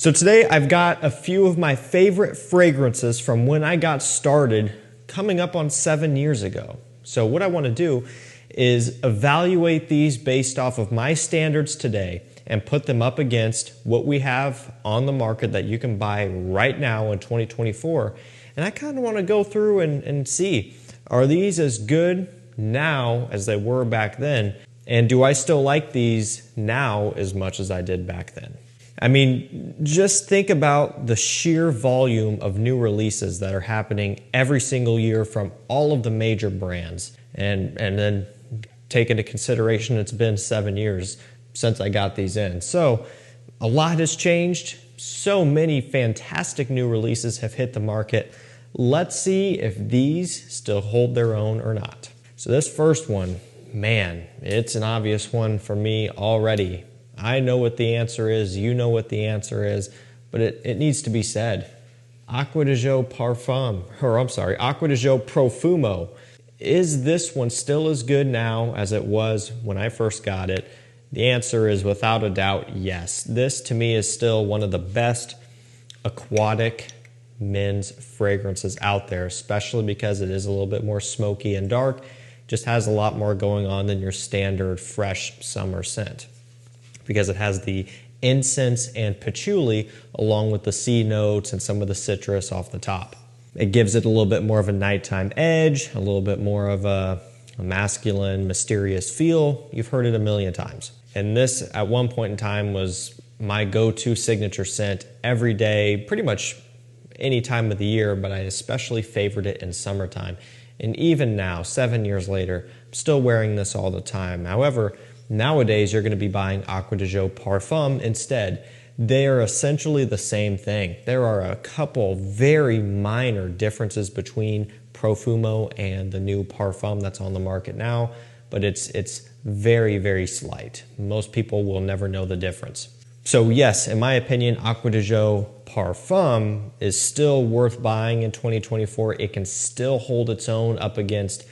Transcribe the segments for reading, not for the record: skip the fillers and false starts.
So today I've got a few of my favorite fragrances from when I got started coming up on 7 years ago. So what I want to do is evaluate these based off of my standards today and put them up against what we have on the market that you can buy right now in 2024. And I kind of want to go through and see, are these as good now as they were back then? And do I still like these now as much as I did back then? I mean, just think about the sheer volume of new releases that are happening every single year from all of the major brands. And then take into consideration it's been 7 years since I got these in. So a lot has changed. So many fantastic new releases have hit the market. Let's see if these still hold their own or not. So this first one, man, it's an obvious one for me already. I know what the answer is, you know what the answer is, but it needs to be said. Acqua di Gio Profumo. Is this one still as good now as it was when I first got it? The answer is without a doubt, yes. This to me is still one of the best aquatic men's fragrances out there, especially because it is a little bit more smoky and dark. Just has a lot more going on than your standard fresh summer scent, because it has the incense and patchouli along with the sea notes and some of the citrus off the top. It gives it a little bit more of a nighttime edge, a little bit more of a masculine, mysterious feel. You've heard it a million times. And this, at one point in time, was my go-to signature scent every day, pretty much any time of the year, but I especially favored it in summertime. And even now, 7 years later, I'm still wearing this all the time. However, nowadays, you're going to be buying Acqua di Gio Profumo instead. They are essentially the same thing. There are a couple very minor differences between Profumo and the new Parfum that's on the market now, but it's very, very slight. Most people will never know the difference. So yes, in my opinion, Acqua di Gio Profumo is still worth buying in 2024. It can still hold its own up against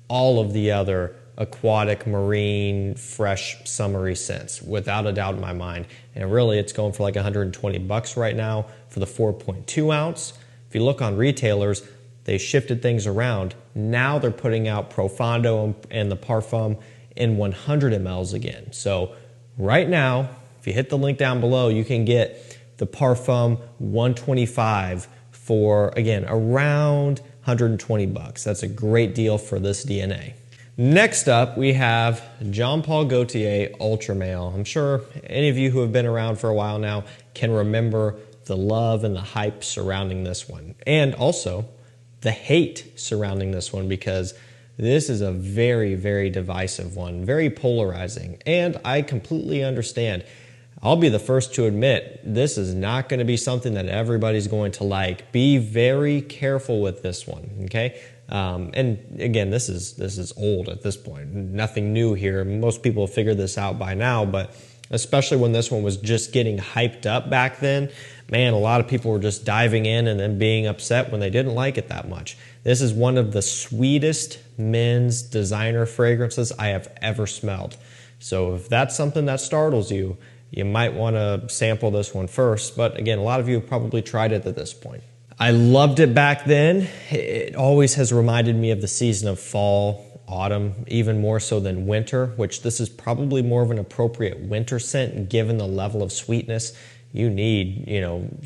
all of the other aquatic, marine, fresh, summery scents, without a doubt in my mind. And really, it's going for like $120 right now for the 4.2 ounce. If you look on retailers, they shifted things around. Now they're putting out Profondo and the Parfum in 100 mLs again. So right now, if you hit the link down below, you can get the Parfum 125 for, again, around $120. That's a great deal for this DNA. Next up, we have Jean Paul Gaultier Ultra Male. I'm sure any of you who have been around for a while now can remember the love and the hype surrounding this one, and also the hate surrounding this one, because this is a very, very divisive one, very polarizing, and I completely understand. I'll be the first to admit this is not going to be something that everybody's going to like. Be very careful with this one, okay? And again, this is old at this point. Nothing new here. Most people have figured this out by now, but especially when this one was just getting hyped up back then, man, a lot of people were just diving in and then being upset when they didn't like it that much. This is one of the sweetest men's designer fragrances I have ever smelled. So if that's something that startles you, you might want to sample this one first. But again, a lot of you have probably tried it at this point. I loved it back then. It always has reminded me of the season of fall, autumn, even more so than winter, which this is probably more of an appropriate winter scent given the level of sweetness. You need,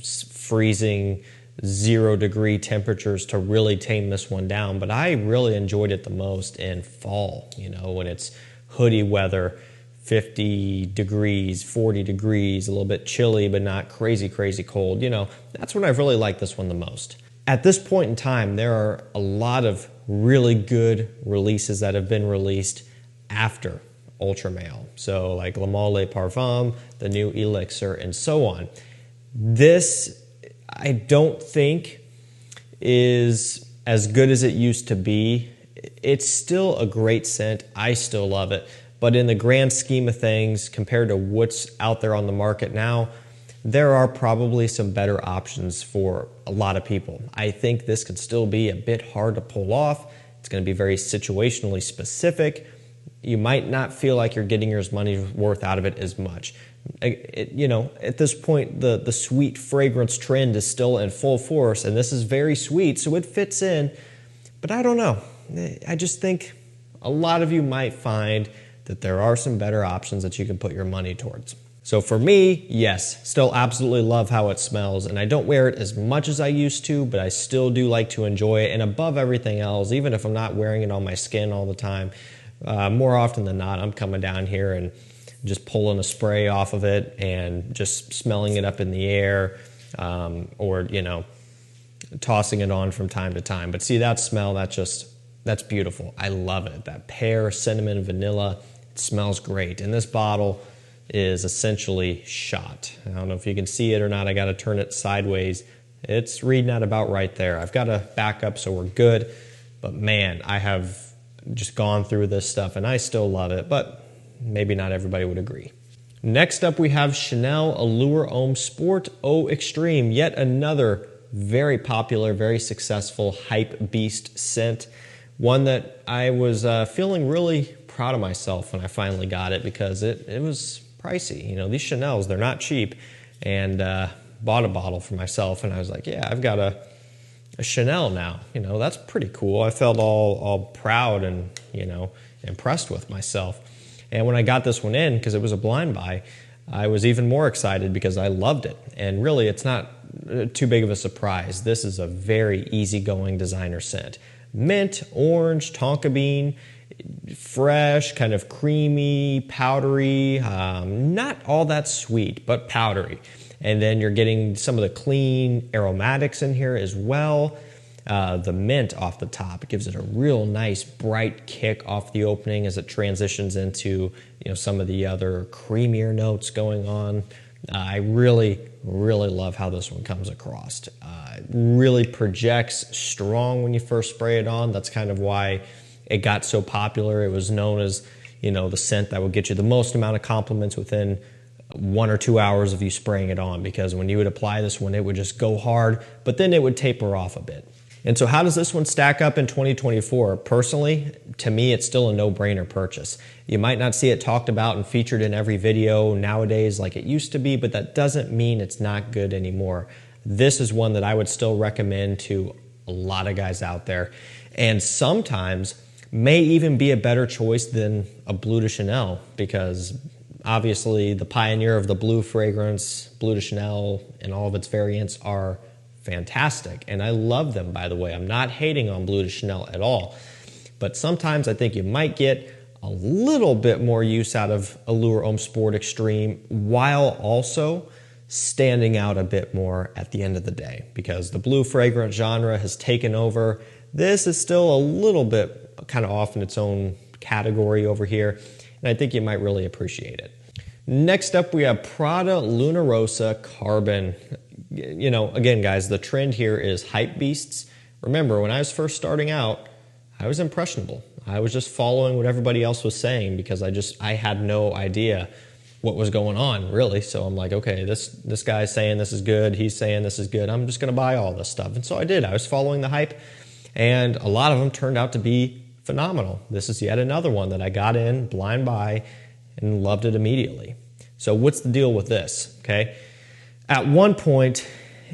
freezing 0-degree temperatures to really tame this one down. But I really enjoyed it the most in fall, when it's hoodie weather, 50 degrees, 40 degrees, a little bit chilly, but not crazy, crazy cold. That's when I really like this one the most. At this point in time, there are a lot of really good releases that have been released after Ultra Male. So like Le Male Parfum, the new Elixir, and so on. This, I don't think, is as good as it used to be. It's still a great scent. I still love it. But in the grand scheme of things, compared to what's out there on the market now, there are probably some better options for a lot of people. I think this could still be a bit hard to pull off. It's going to be very situationally specific. you might not feel like you're getting your money's worth out of it as much. You know, at this point, the sweet fragrance trend is still in full force, and this is very sweet, so it fits in. But I don't know. I just think a lot of you might find that there are some better options that you can put your money towards. So for me, yes, still absolutely love how it smells, and I don't wear it as much as I used to, but I still do like to enjoy it. And above everything else, even if I'm not wearing it on my skin all the time, more often than not, I'm coming down here and just pulling a spray off of it and just smelling it up in the air, or, you know, tossing it on from time to time. But see, that smell, that's beautiful. I love it. That pear, cinnamon, vanilla, it smells great. And this bottle is essentially shot. I don't know if you can see it or not. I got to turn it sideways. It's reading at about right there. I've got to back up so we're good. But man, I have just gone through this stuff and I still love it, but maybe not everybody would agree. Next up, we have Chanel Allure Homme Sport Eau Extreme, yet another very popular, very successful hype beast scent. One that I was feeling really proud of myself when I finally got it, because it was pricey. You know, these Chanels, they're not cheap, and bought a bottle for myself, and I was like, yeah, I've got a Chanel now. You know, that's pretty cool. I felt all proud and, you know, impressed with myself. And when I got this one in, because it was a blind buy, I was even more excited because I loved it. And really, it's not too big of a surprise. This is a very easygoing designer scent. Mint, orange, tonka bean, fresh, kind of creamy, powdery, not all that sweet, but powdery. And then you're getting some of the clean aromatics in here as well. The mint off the top, it gives it a real nice bright kick off the opening as it transitions into, you know, some of the other creamier notes going on. I really love how this one comes across. It really projects strong when you first spray it on. That's kind of why it got so popular. It was known as, you know, the scent that would get you the most amount of compliments within 1 or 2 hours of you spraying it on, because when you would apply this one, it would just go hard, but then it would taper off a bit. And so how does this one stack up in 2024? Personally, to me, it's still a no-brainer purchase. You might not see it talked about and featured in every video nowadays like it used to be, but that doesn't mean it's not good anymore. This is one that I would still recommend to a lot of guys out there, and sometimes may even be a better choice than a Bleu de Chanel, because obviously the pioneer of the blue fragrance, Bleu de Chanel, and all of its variants are fantastic, and I love them, by the way. I'm not hating on Bleu de Chanel at all, but sometimes I think you might get a little bit more use out of Allure Homme Sport Extreme while also standing out a bit more at the end of the day, because the blue fragrance genre has taken over. This is still a little bit kind of off in its own category over here, and I think you might really appreciate it. Next up, we have Prada Luna Rossa Carbon. You know, again, guys, the trend here is hype beasts. Remember, when I was first starting out, I was impressionable. I was just following what everybody else was saying because I had no idea what was going on, really. So I'm like, okay, this guy's saying this is good. He's saying this is good. I'm just going to buy all this stuff. And so I did. I was following the hype, and a lot of them turned out to be phenomenal. This is yet another one that I got in blind buy and loved it immediately. So what's the deal with this? Okay. At one point,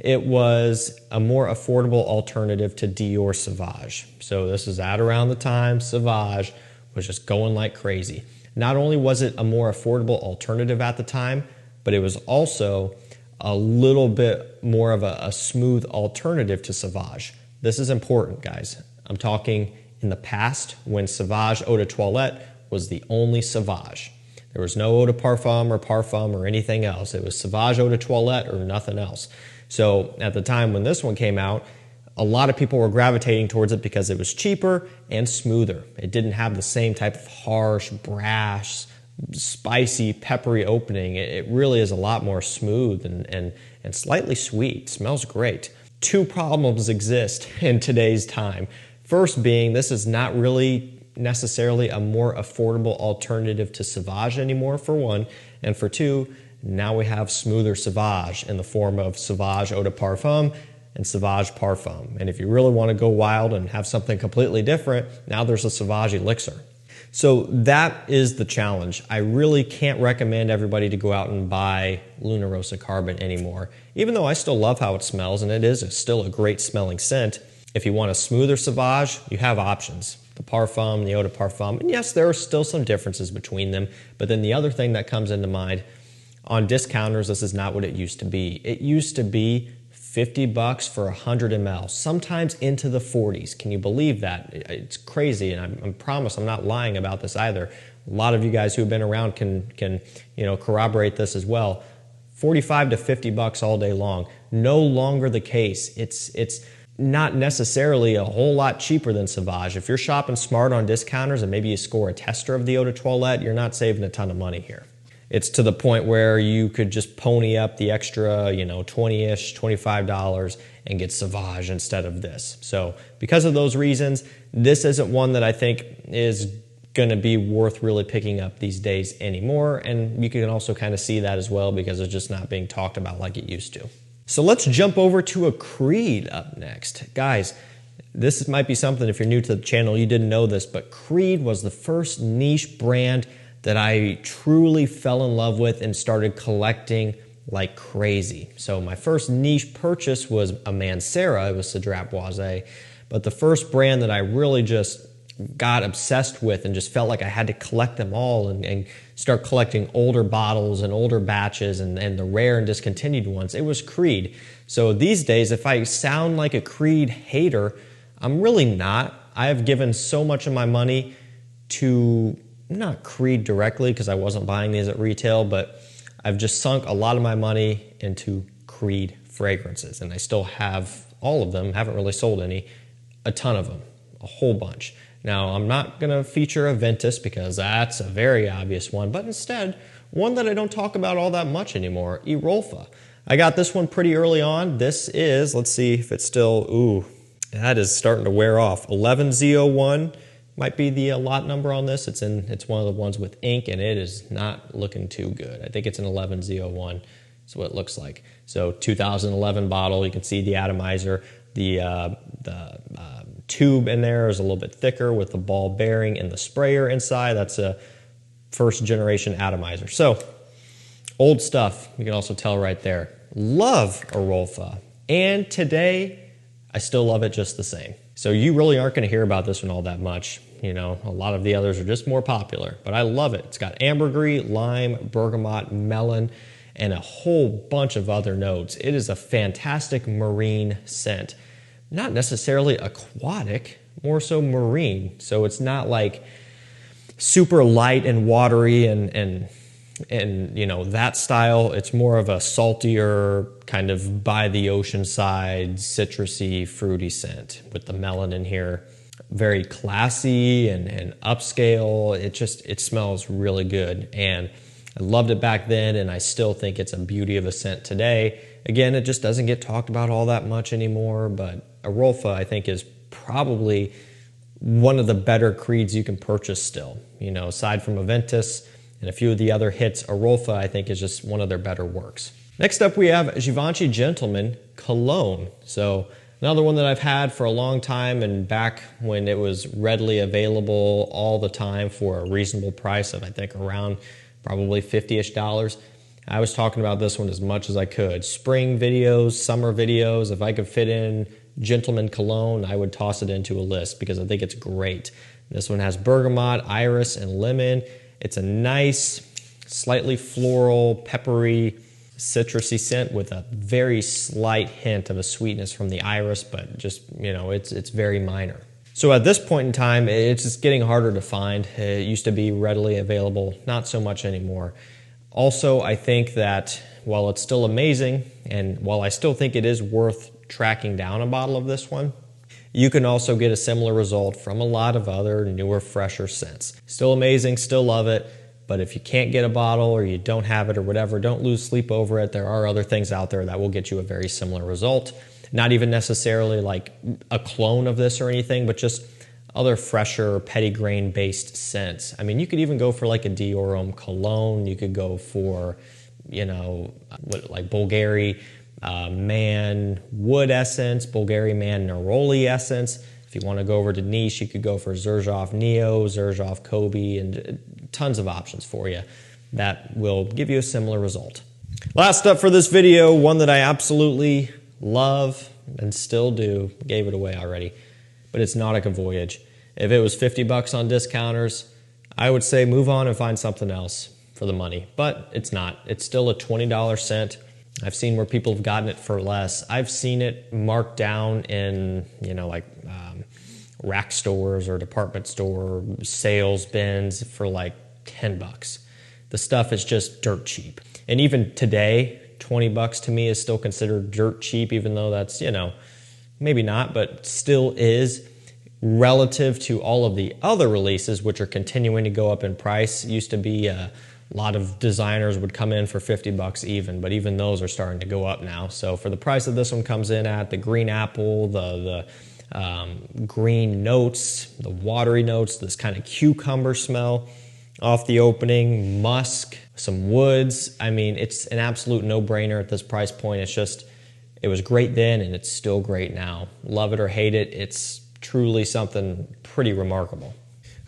it was a more affordable alternative to Dior Sauvage. So this is at around the time Sauvage was just going like crazy. Not only was it a more affordable alternative at the time, but it was also a little bit more of a smooth alternative to Sauvage. This is important, guys. I'm talking in the past when Sauvage Eau de Toilette was the only Sauvage. There was no eau de parfum or anything else. It was Sauvage Eau de Toilette or nothing else. So at the time when this one came out, a lot of people were gravitating towards it because it was cheaper and smoother. It didn't have the same type of harsh, brash, spicy, peppery opening. It really is a lot more smooth and slightly sweet. It smells great. Two problems exist in today's time. First being, this is not really necessarily a more affordable alternative to Sauvage anymore, for one, and for two, now we have smoother Sauvage in the form of Sauvage Eau de Parfum and Sauvage Parfum. And if you really want to go wild and have something completely different, now there's a Sauvage Elixir. So that is the challenge. I really can't recommend everybody to go out and buy Luna Rossa Carbon anymore. Even though I still love how it smells, and it is still a great smelling scent, if you want a smoother Sauvage, you have options. The Parfum, the Eau de Parfum, and yes, there are still some differences between them, but then the other thing that comes into mind, on discounters, this is not what it used to be. It used to be $50 for 100 ml, sometimes into the 40s. Can you believe that? It's crazy, and I promise I'm not lying about this either. A lot of you guys who've been around can corroborate this as well. 45 to $50 all day long. No longer the case. It's not necessarily a whole lot cheaper than Sauvage. If you're shopping smart on discounters and maybe you score a tester of the Eau de Toilette, you're not saving a ton of money here. It's to the point where you could just pony up the extra, $20-ish, $25 and get Sauvage instead of this. So because of those reasons, this isn't one that I think is going to be worth really picking up these days anymore. And you can also kind of see that as well because it's just not being talked about like it used to. So let's jump over to a Creed up next. Guys, this might be something, if you're new to the channel, you didn't know this, but Creed was the first niche brand that I truly fell in love with and started collecting like crazy. So my first niche purchase was a Mancera, it was Cedrat Boisé, but the first brand that I really just got obsessed with and just felt like I had to collect them all and start collecting older bottles and older batches and the rare and discontinued ones, it was Creed. So these days, if I sound like a Creed hater, I'm really not. I have given so much of my money to not Creed directly because I wasn't buying these at retail, but I've just sunk a lot of my money into Creed fragrances, and I still have all of them, haven't really sold any, a ton of them, a whole bunch. Now, I'm not going to feature a Ventus because that's a very obvious one, but instead, one that I don't talk about all that much anymore, Erolfa. I got this one pretty early on. This is, let's see if it's still, ooh, that is starting to wear off. 11Z01. Might be the lot number on this. It's one of the ones with ink, and it is not looking too good. I think it's an 11Z01. That's what it looks like. So 2011 bottle. You can see the atomizer. The tube in there is a little bit thicker with the ball bearing and the sprayer inside. That's a first generation atomizer. So old stuff. You can also tell right there. Love Erolfa, and today I still love it just the same. So you really aren't going to hear about this one all that much. A lot of the others are just more popular, but I love it. It's got ambergris, lime, bergamot, melon, and a whole bunch of other notes. It is a fantastic marine scent. Not necessarily aquatic, more so marine. So it's not like super light and watery and that style. It's more of a saltier, kind of by the ocean side, citrusy, fruity scent with the melon in here. Very classy and upscale. It smells really good, and I loved it back then, and I still think it's a beauty of a scent today. Again, it just doesn't get talked about all that much anymore, but Erolfa, I think, is probably one of the better Creeds you can purchase still. Aside from Aventus and a few of the other hits, Erolfa, I think, is just one of their better works. Next up, we have Givenchy Gentleman Cologne. So another one that I've had for a long time, and back when it was readily available all the time for a reasonable price of, I think, around probably $50-ish. I was talking about this one as much as I could. Spring videos, summer videos, if I could fit in Gentleman Cologne, I would toss it into a list because I think it's great. This one has bergamot, iris, and lemon. It's a nice, slightly floral, peppery, citrusy scent with a very slight hint of a sweetness from the iris, but just, it's very minor. So at this point in time, it's just getting harder to find. It used to be readily available, not so much anymore. Also, I think that while it's still amazing, and while I still think it is worth tracking down a bottle of this one, you can also get a similar result from a lot of other newer, fresher scents. Still amazing, still love it, but if you can't get a bottle or you don't have it or whatever, don't lose sleep over it. There are other things out there that will get you a very similar result. Not even necessarily like a clone of this or anything, but just other fresher, petitgrain based scents. I mean, you could even go for like a Dior Homme cologne. You could go for, like Bulgari Man wood essence, Bulgari Man neroli essence. If you want to go over to niche, you could go for Xerjoff Neo, Xerjoff Kobe, and tons of options for you that will give you a similar result. Last up for this video, one that I absolutely love and still do, gave it away already, but it's Nautica Voyage. If it was 50 bucks on discounters, I would say move on and find something else for the money, but it's not. It's still a $20 scent. I've seen where people have gotten it for less. I've seen it marked down in, like rack stores or department store sales bins for like 10 bucks. The stuff is just dirt cheap. And even today, 20 bucks to me is still considered dirt cheap, even though that's, maybe not, but still is relative to all of the other releases, which are continuing to go up in price. It used to be a lot of designers would come in for 50 bucks even, but even those are starting to go up now. So for the price that this one comes in at, the green apple, the green notes, the watery notes, this kind of cucumber smell off the opening, musk, some woods. I mean, it's an absolute no-brainer at this price point. It's just, it was great then and it's still great now. Love it or hate it, it's truly something pretty remarkable.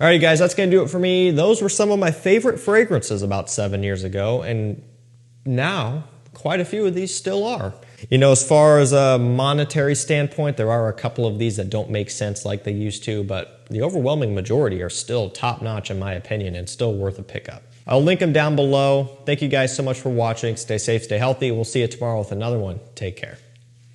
All right, guys, that's going to do it for me. Those were some of my favorite fragrances about 7 years ago, and now quite a few of these still are. As far as a monetary standpoint, there are a couple of these that don't make sense like they used to, but the overwhelming majority are still top-notch in my opinion and still worth a pickup. I'll link them down below. Thank you guys so much for watching. Stay safe, stay healthy. We'll see you tomorrow with another one. Take care.